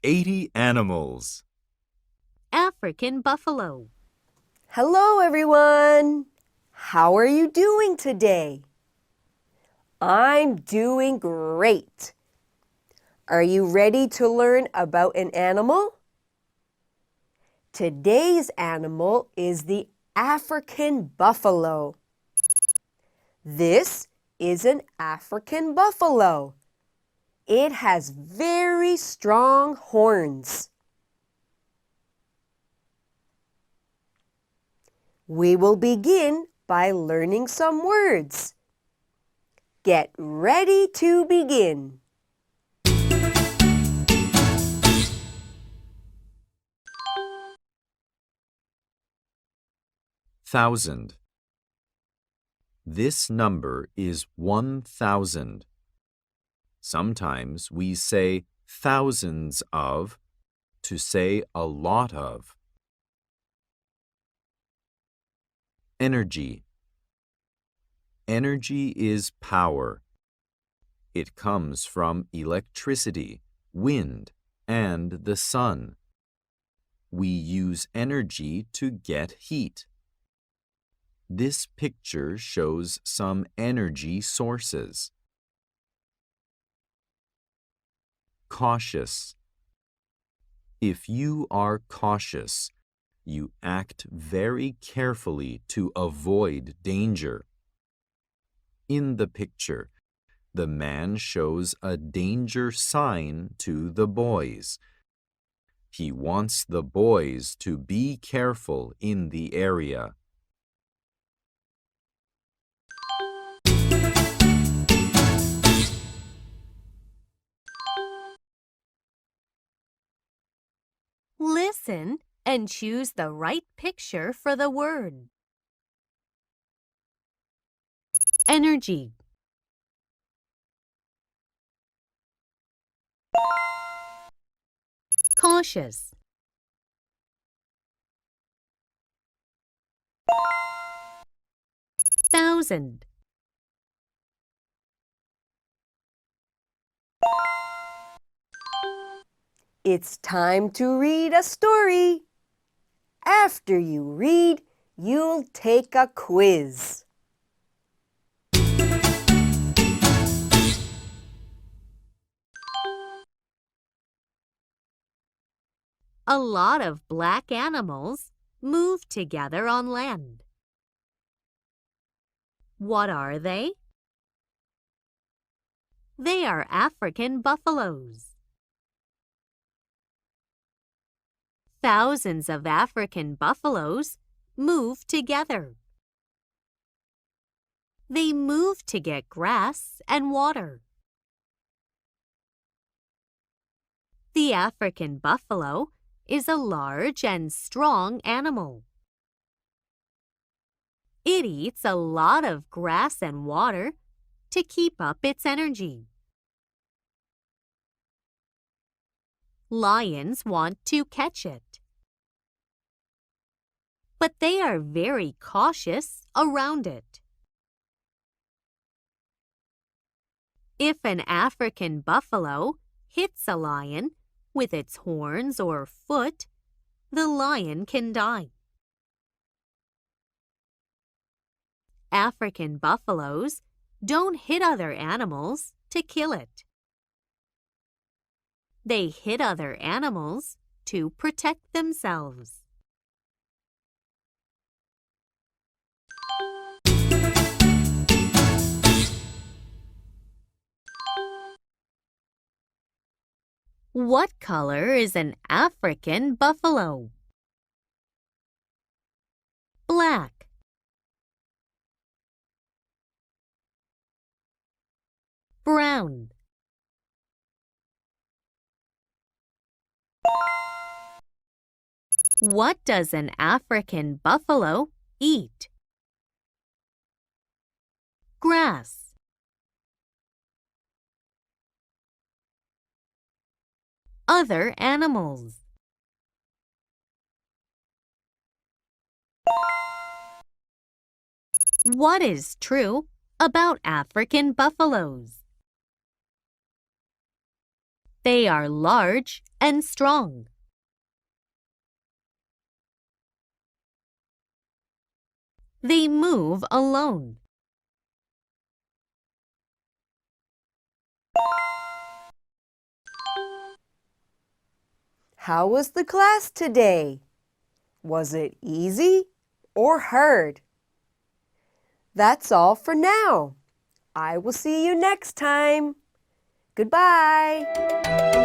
80 animals. African buffalo. Hello, everyone. How are you doing today? I'm doing great. Are you ready to learn about an animal? Today's animal is the African buffalo. This is an African buffalo. It has very strong horns. We will begin by learning some words. Get ready to begin. Thousand. This number is 1,000. Sometimes we say thousands of to say a lot of. Energy. Energy is power. It comes from electricity, wind, and the sun. We use energy to get heat. This picture shows some energy sources. Cautious. If you are cautious, you act very carefully to avoid danger. In the picture, the man shows a danger sign to the boys. He wants the boys to be careful in the area. Listen and choose the right picture for the word. Energy. Cautious. Thousand. It's time to read a story. After you read, you'll take a quiz. A lot of black animals move together on land. What are they? They are African buffaloes. Thousands of African buffaloes move together. They move to get grass and water. The African buffalo is a large and strong animal. It eats a lot of grass and water to keep up its energy. Lions want to catch it, but they are very cautious around it. If an African buffalo hits a lion with its horns or foot, the lion can die. African buffaloes don't hit other animals to kill it. They hit other animals to protect themselves. What color is an African buffalo? Black. Brown. What does an African buffalo eat? Grass. Other animals. What is true about African buffaloes? They are large and strong. They move alone. How was the class today? Was it easy or hard? That's all for now. I will see you next time. Goodbye.